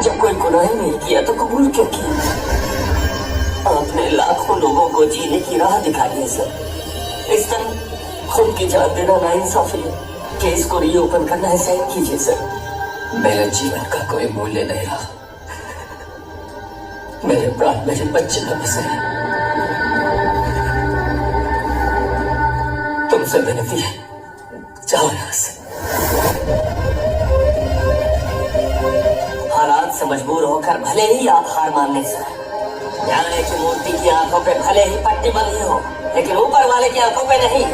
जब कोई गुनाह ही नहीं किया तो कबूल क्यों किया? आपने लाखों लोगों को जीने की राह दिखाई है सर। इस तरह खुद की जान देना नाइंसाफी है। केस को रीओपन करना है, साइन कीजिए सर। मेरे जीवन का कोई मूल्य नहीं रहा। मेरे प्राण मेरे बच्चे में बसे हैं। तुमसे विनती है, जाओ यहां से। हालात से मजबूर होकर भले ही आप हार मान लें सर। न्याय की मूर्ति की आंखों पे भले ही पट्टी बंधी हो, लेकिन ऊपर वाले की आंखों पे नहीं।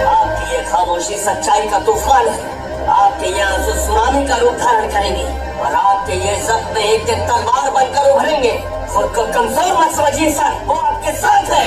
आपकी ये खामोशी सच्चाई का तूफान है। आपके ये आंसू सुनामी का रूप धारण करेंगे और आपके ये जख्म एक दिन तलवार बनकर उभरेंगे। खुद को कमजोर मत समझिए सर, वो आपके साथ है।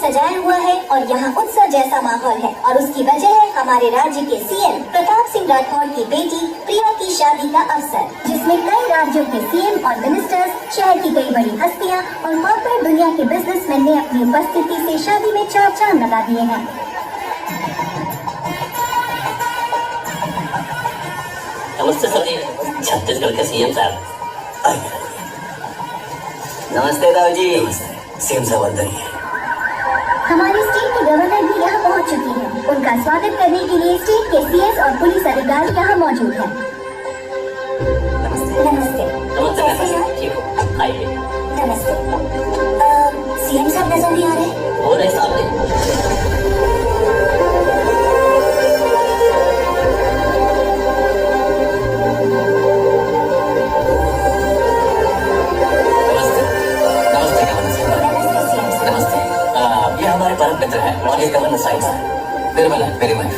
सजाया हुआ है और यहाँ उत्सव जैसा माहौल है और उसकी वजह है हमारे राज्य के सीएम प्रताप सिंह राठौड़ की बेटी प्रिया की शादी का अवसर, जिसमें कई राज्यों के सीएम और मिनिस्टर्स, शहर की कई बड़ी हस्तियाँ और कॉर्पोरेट दुनिया के बिजनेसमैन ने अपनी उपस्थिति से शादी में चार चांद लगा दिए हैं। नमस्ते सर जी, छत्तीसगढ़ के सीएम साहब। नमस्ते दाऊ जी। सीएम साहब अंदर ही है। हमारे स्टेट के गवर्नर भी यहाँ पहुँच चुकी हैं। उनका स्वागत करने के लिए स्टेट के सीएस और पुलिस अधिकारी यहाँ मौजूद हैं। नमस्ते। नमस्ते। आइए। नमस्ते। सीएम साहब नजर नहीं आ रहे? वो रहे सामने। हमारे परम मित्र हैं नॉलेज गवर्नर साइंस मेरी वाइफ।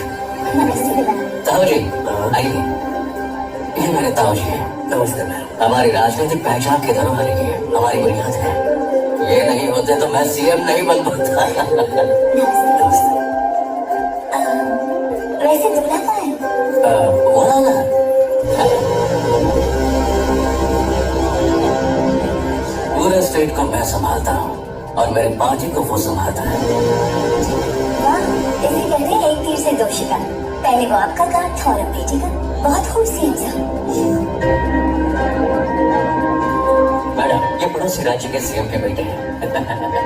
ताऊ जी आइए, ये मेरे ताऊ जी हैं। नमस्ते मैम। हमारी राजनीतिक पहचान के धरोहर है, हमारी बुनियाद है। ये नहीं होते तो मैं सीएम नहीं बन पाता। नमस्ते। वैसे दूल्हा कहाँ है? वो ना पूरे स्टेट को मैं संभालता हूँ और मेरे पार्टी को वो संभालता है। इसे कहते हैं एक तीर से दो शिकार। पहले वो आपका काम और अब बेटी का। बहुत खूब सीएम साहब। मैडम, ये पड़ोसी राज्य के सीएम के बेटे हैं।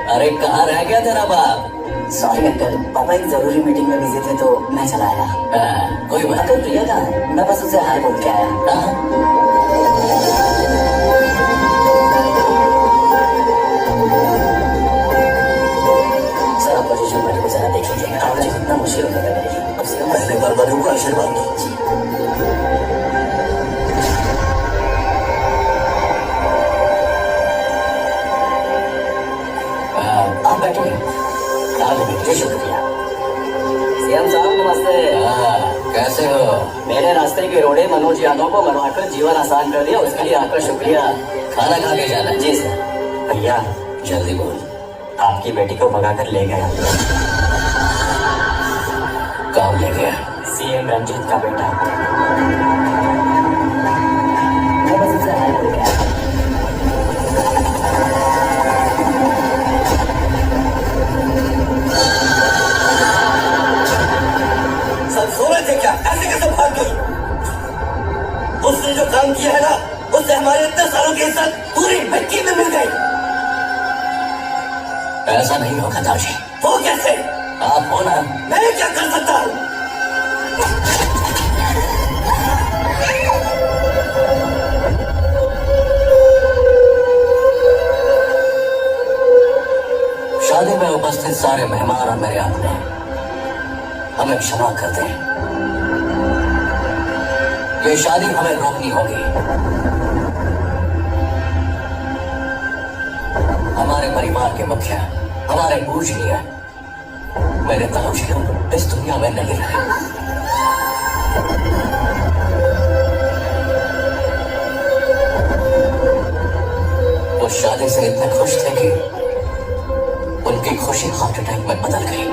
अरे कहाँ रह गया तेरा बाप? सॉरी अंकल, पापा एक जरूरी मीटिंग में बिजी थे तो मैं चला आया। कोई बात तो प्रिया कहाँ है? मैं बस उसे हाय बोल के आया। पोजीशन वाले को जरा देख लीजिएगा। आज कितना मुश्किल होने लगा है। अब से पहले बार बड़ों को आशीर्वाद दो। आप बैठिए। बेटे शुक्रिया। सीएम साहब नमस्ते। कैसे हो? मेरे रास्ते के रोड़े मनोज यादव को मरवाकर जीवन आसान कर दिया, उसके लिए आपका शुक्रिया। खाना खा के जाना। जी सर। भैया जल्दी बोल। आपकी बेटी को भगाकर ले गया। कौन ले गया? सीएम रंजीत का बेटा। मैं बस उसे हाय बोल के आया। सब सो रहे थे क्या? ऐसे कैसे भाग गई? काम किया है ना, उससे हमारे इतने सालों की इज्जत पूरी मिट्टी में मिल गई। ऐसा नहीं होगा ताजी। वो कैसे? आप हो ना। मैं क्या कर सकता हूँ? शादी में उपस्थित सारे मेहमान और मेरे अपने हमें क्षमा कर दें। ये शादी हमें रोकनी होगी। हमारे परिवार के मुखिया, हमारे पूजनीय मेरे तनुज इस दुनिया में नहीं रहे। वो शादी से इतने खुश थे कि उनकी खुशी हार्ट अटैक में बदल गई।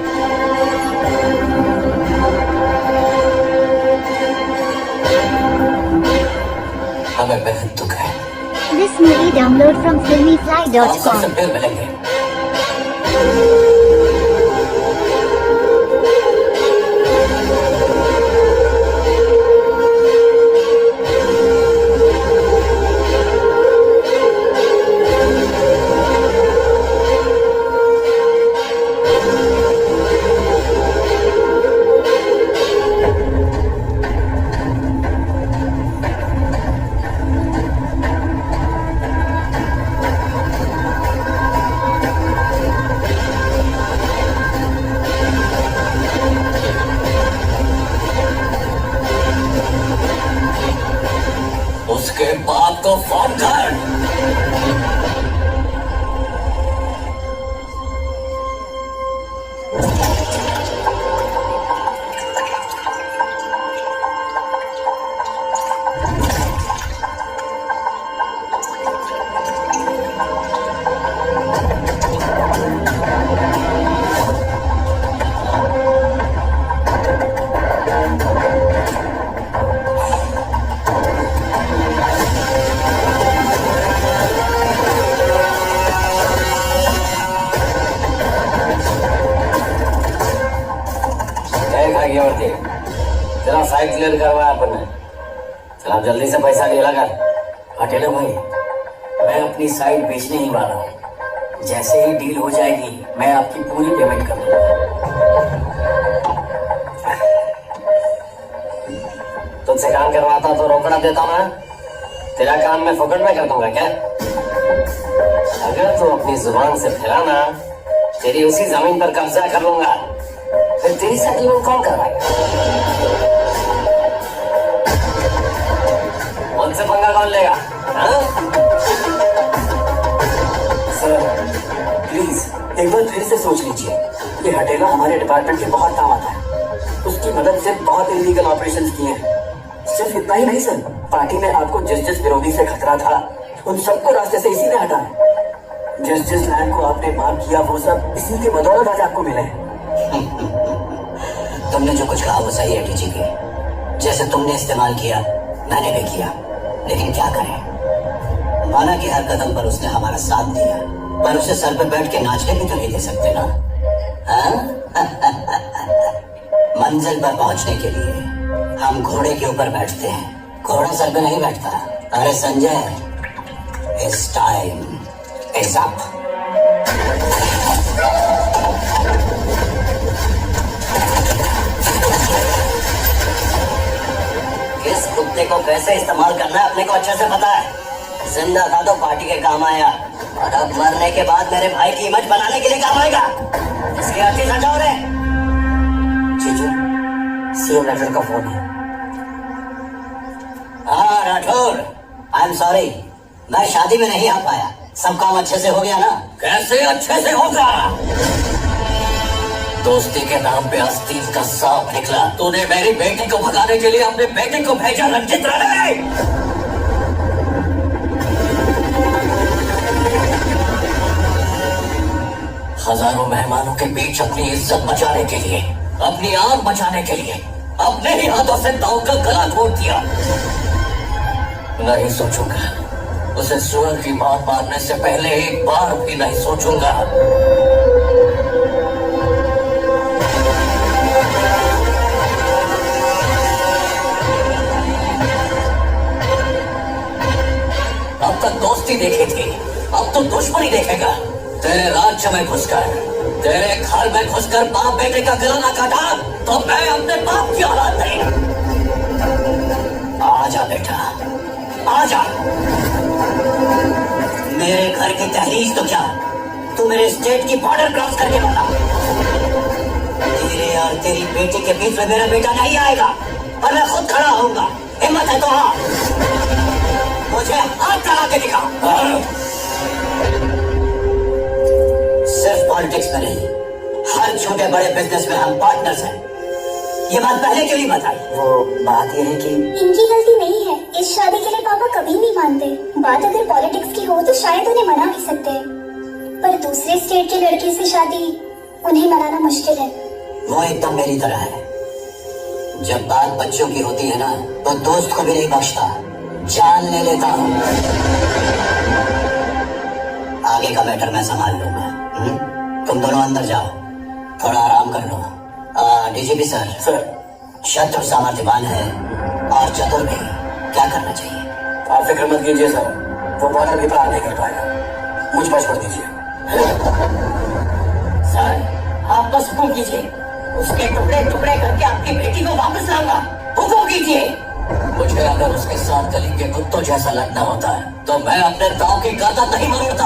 हमें बेहद दुख है। This movie download from आप सबसे filmyfly.com. फिर मिलेंगे। उसके बाप को फोन कर। चला साइड क्लियर करवाया अपन ने। चला जल्दी से पैसा ढीला कर। अकेले भाई, मैं अपनी साइड बेचने ही वाला हूँ। जैसे ही डील हो जाएगी मैं आपकी पूरी पेमेंट कर दूंगा। तुमसे काम करवाता तो रोकड़ा देता मैं, तेरा काम मैं फुकट में कर दूंगा क्या? अगर तू अपनी जुबान से फिरा ना, तेरी उसी जमीन पर कब्जा कर लूंगा। फिर तेरी सेटलमेंट कौन करवाएगा? उनसे पंगा कौन लेगा? हाँ? सर प्लीज एक बार फिर से सोच लीजिए। ये हटेला हमारे डिपार्टमेंट के बहुत काम आता है। उसकी मदद से बहुत इलीगल ऑपरेशंस किए हैं। सिर्फ इतना ही नहीं सर, पार्टी में आपको जिस जिस विरोधी से खतरा था उन सबको रास्ते से इसी ने हटाया। जिस जिस लैंड को आपने मांग किया वो सब इसी के बदौलत आज आपको मिले। तुमने जो कुछ कहा वो सही है डीजी के। जैसे तुमने इस्तेमाल किया मैंने भी किया, लेकिन क्या करें। माना कि हर कदम पर उसने हमारा साथ दिया, पर उसे सर पे बैठ के नाचने भी तो नहीं दे सकते ना। हाँ? मंजिल पर पहुंचने के लिए हम घोड़े के ऊपर बैठते हैं, घोड़ा सर पे नहीं बैठता। अरे Sanjay, it's time is up. किस कुत्ते को कैसे इस्तेमाल करना है अपने को अच्छे से पता है। जिंदा था तो पार्टी के काम आया, और अब मरने के बाद मेरे भाई की इमेज बनाने के लिए काम आएगा। इसकी अर्थी समझाओ रे। जीजू, सीएम राठौर का फोन है। हाँ राठौर, आई एम सॉरी, मैं शादी में नहीं आ पाया। सब काम अच्छे से हो गया ना? कैसे अच्छे से होगा? दोस्ती के नाम पे आस्तीन का सांप निकला। तूने मेरी बेटी को भगाने के लिए अपने बेटे को भेजा रंजित रहने। हजारों मेहमानों के बीच अपनी इज्जत बचाने के लिए, अपनी आन बचाने के लिए अपने ही हाथों से दाऊ का गला घोट दिया। नहीं सोचूंगा, उसे सुअर की मां मारने से पहले एक बार भी नहीं सोचूंगा। तक दोस्ती देखी थी, अब तो दुश्मनी देखेगा। तेरे राज्य में घुसकर, तेरे घर में घुसकर बाप बेटे का गला ना काटा तो मैं अपने बाप की औलाद नहीं। आजा बेटा, आजा। मेरे घर की दहलीज तो क्या, तू मेरे स्टेट की बॉर्डर क्रॉस करके बता। तेरे और तेरी बेटी के बीच में मेरा बेटा नहीं आएगा और मैं खुद खड़ा होऊंगा। हिम्मत है तो हाँ, मुझे हाथ लगा के दिखा। सिर्फ पॉलिटिक्स में नहीं, हर छोटे बड़े बिजनेस में हम पार्टनर्स हैं। ये बात पहले क्यों नहीं बताई? वो बात ये है कि इनकी गलती नहीं है, इस शादी के लिए पापा कभी नहीं मानते। बात अगर पॉलिटिक्स की हो तो शायद उन्हें मना भी सकते हैं, पर दूसरे स्टेट के लड़के से शादी उन्हें मनाना मुश्किल है। वो एकदम मेरी तरह है। जब बात बच्चों की होती है ना, तो दोस्त को भी नहीं बख्शता, जान ले लेता हूँ। आगे का मैटर मैं संभाल लूंगा। तुम दोनों अंदर जाओ, थोड़ा आराम कर लो। डीजीपी सर, शत्रु सामर्थ्यवान है और चतुर भी। क्या करना चाहिए? आप फिक्र मत कीजिए सर, वो बॉर्डर भी पार नहीं कर पाएगा। मुझ पर छोड़ दीजिए। सर, आप बस हुक्म कीजिए, उसके टुकड़े टुकड़े करके आपकी बेटी को वापस लाऊंगा। हुक्म कीजिए। मुझे अगर उसके साथ गली के कुत्तों जैसा लगना होता है तो मैं अपने दांव की गर्दन नहीं मरोड़ता।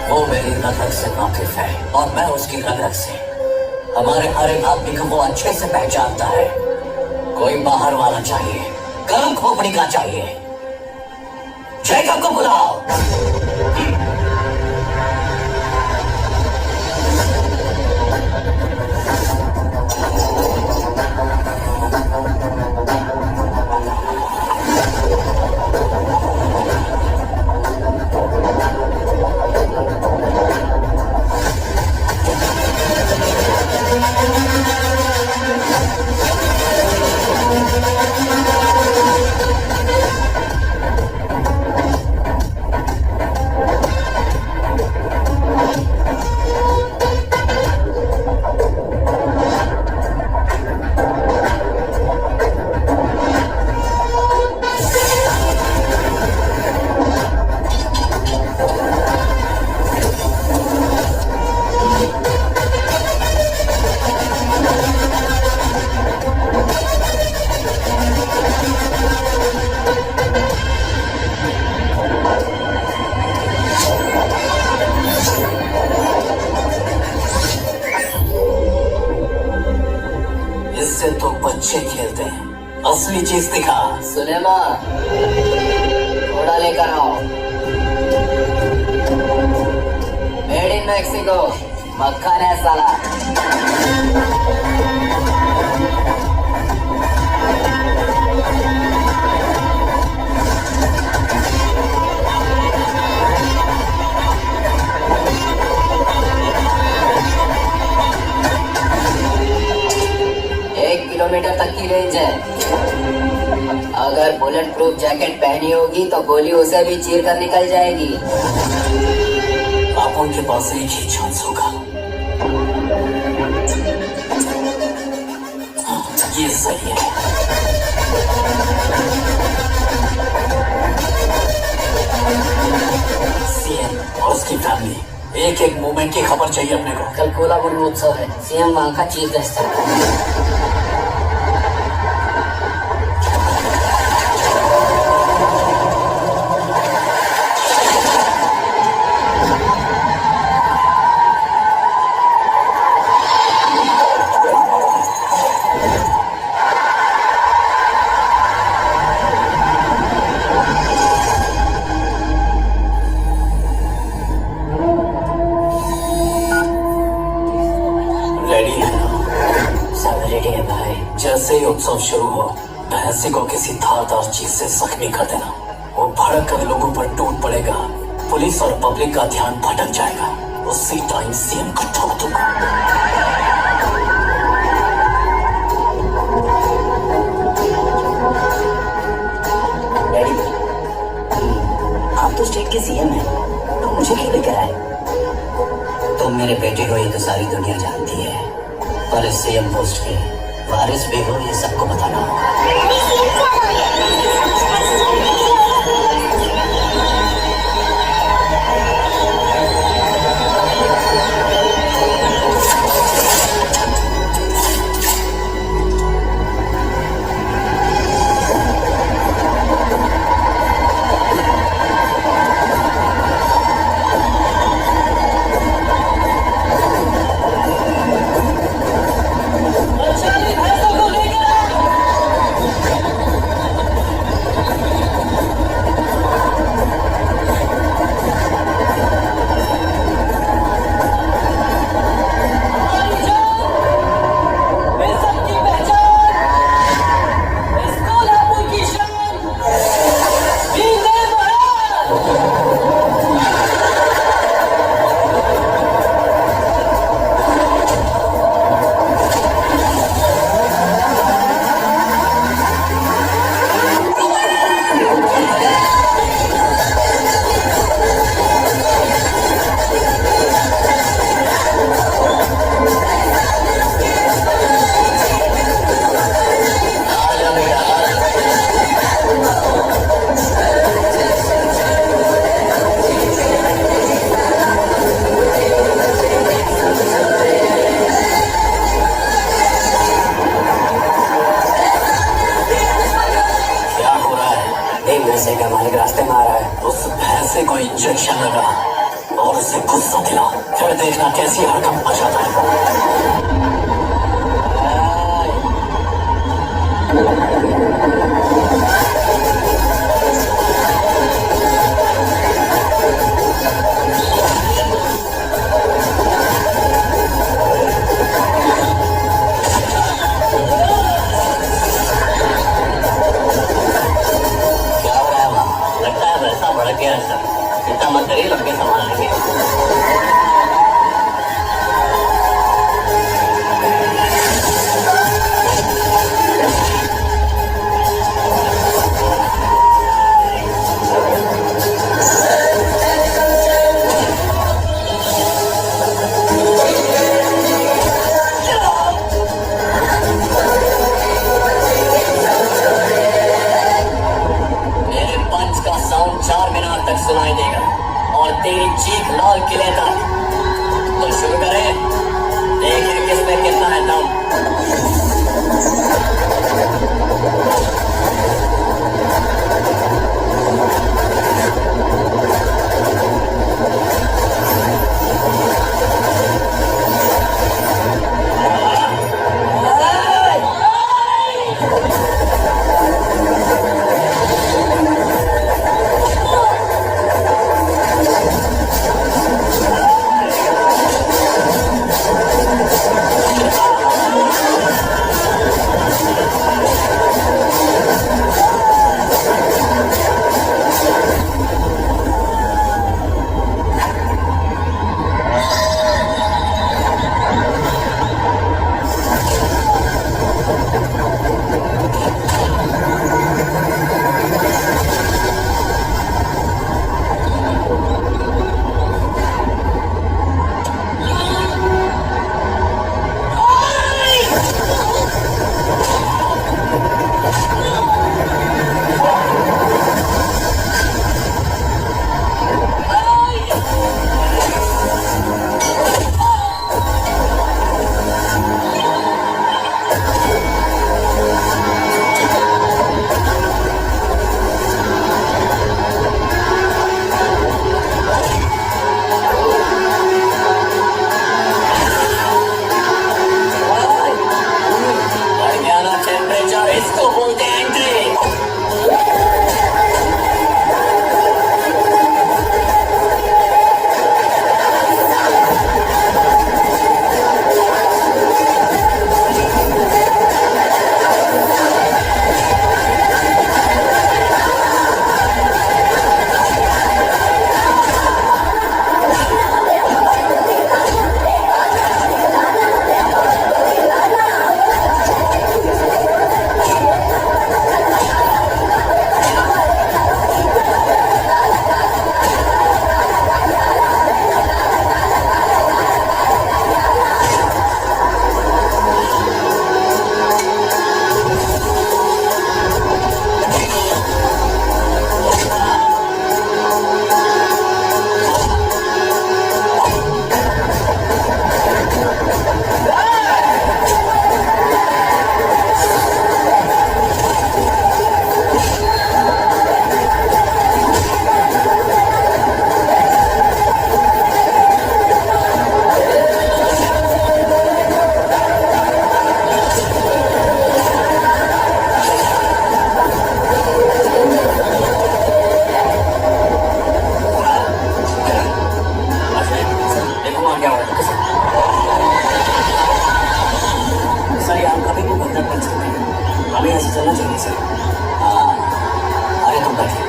वो मेरी रग रग से वाकिफ है और मैं उसकी रग रग से। हमारे हर एक आदमी को वो अच्छे से पहचानता है। कोई बाहर वाला चाहिए, गर्म खोपड़ी का चाहिए। जैकब को बुलाओ। इससे तो बच्चे खेलते हैं, असली चीज दिखा। सुलेमा, घोड़ा लेकर आओ। मेड इन मैक्सिको, मक्खन है साला। किलोमीटर तक की रेंज है। अगर बुलेट प्रूफ जैकेट पहनी होगी तो गोली उसे भी चीर कर निकल जाएगी। आप उनके पास एक ही चांस होगा। ये सही है। सीएम और उसकी फैमिली, एक एक मूवमेंट की खबर चाहिए अपने को। कल कोलापुर में उत्सव है, सीएम वहाँ का चीफ गेस्ट है। जैसे ही उत्सव शुरू हो, भैंसी को किसी धारदार चीज से जख्मी कर देना। वो भड़क कर लोगों पर टूट पड़ेगा, पुलिस और पब्लिक का ध्यान भटक जाएगा। उसी टाइम सीएम को ठोक दूंगा। डैडी, आप तो स्टेट के सीएम हैं, तो मुझे क्यों लेकर आए? तुम मेरे बेटे को ये तो सारी दुनिया जानती है, पर इस सीएम पोस्ट के वारिस भी हो, ये सबको बताना होगा। भैंसे का मालिक रास्ते में आ रहा है। उस भैंसे को इंजेक्शन लगा और उसे गुस्सा दिला, फिर देखना कैसी हरकत मचाता है। क्या हो रहा है वहाँ? लगता है वैसा भड़क गया है सर। चिंता मत करिए, लड़के संभाल लेंगे। मेरे पंच का साउंड 4 मीनार तक सुनाई देगा और तेरी चीख लाल किले तक। तो शुरू करें, देखें किसमें कितना है दम। बढ़ गया ना टेम्परेचर, इसको बोलते हैं एंट्री। देखो वहाँ क्या हो रहा है। सर, यहाँ कभी भी बंधन बन सकते हैं, हमें यहाँ से चलना चाहिए सर। हाँ, अरे तुम बैठिए।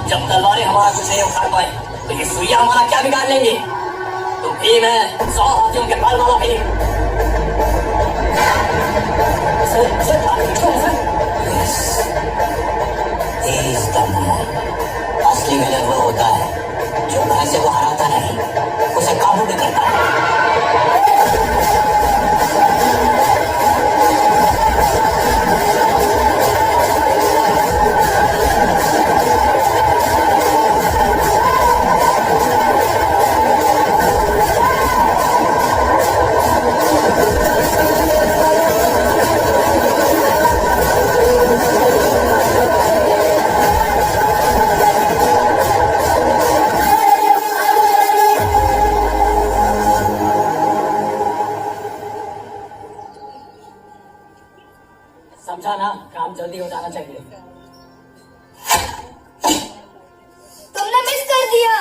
जब तलवारें हमारा कुछ नहीं उखाड़ पाए तो ये सुइया हमारा क्या बिगाड़ लेंगे। तो भीम है 100 हाथियों के बल वाला भीम। तेज दम है। असली विलन वो होता है जो भैंसे को हराता नहीं, उसे काबू में करता है। समझा ना, काम जल्दी हो जाना चाहिए। तुमने मिस कर दिया।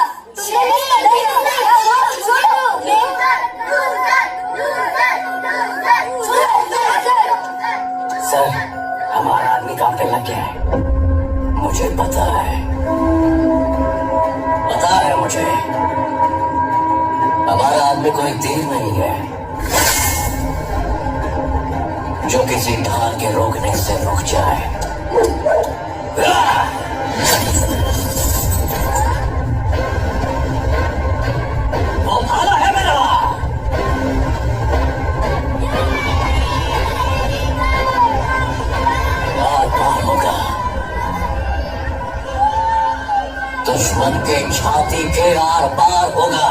सर, हमारा आदमी काम पे लग गया है। मुझे पता है मुझे। हमारा आदमी कोई तीर नहीं है जो किसी ढाल के रोकने से रुक जाए। वो भाला है मेरा। बार होगा दुश्मन के छाती के आर पार होगा।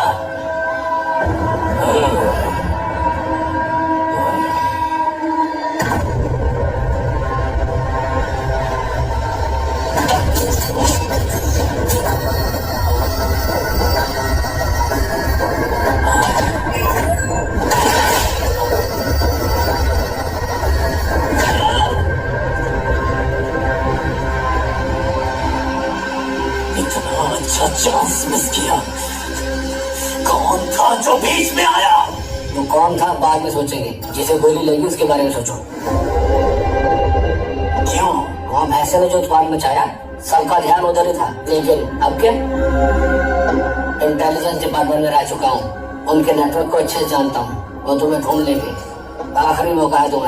अच्छा चांस मिस किया। कौन था जो बीच में आया? वो कौन था बाद में सोचेंगे, जिसे गोली लगी उसके बारे में सोचो। क्यों? वहाँ भैंसे ने जो तूफान मचाया, सबका ध्यान उधर ही था। लेकिन अब क्या? इंटेलिजेंस डिपार्टमेंट में रह चुका हूँ, उनके नेटवर्क को अच्छे से जानता हूँ। वो तुम्हें ढूंढ लेंगे। आखिरी मौका है तुम्हें।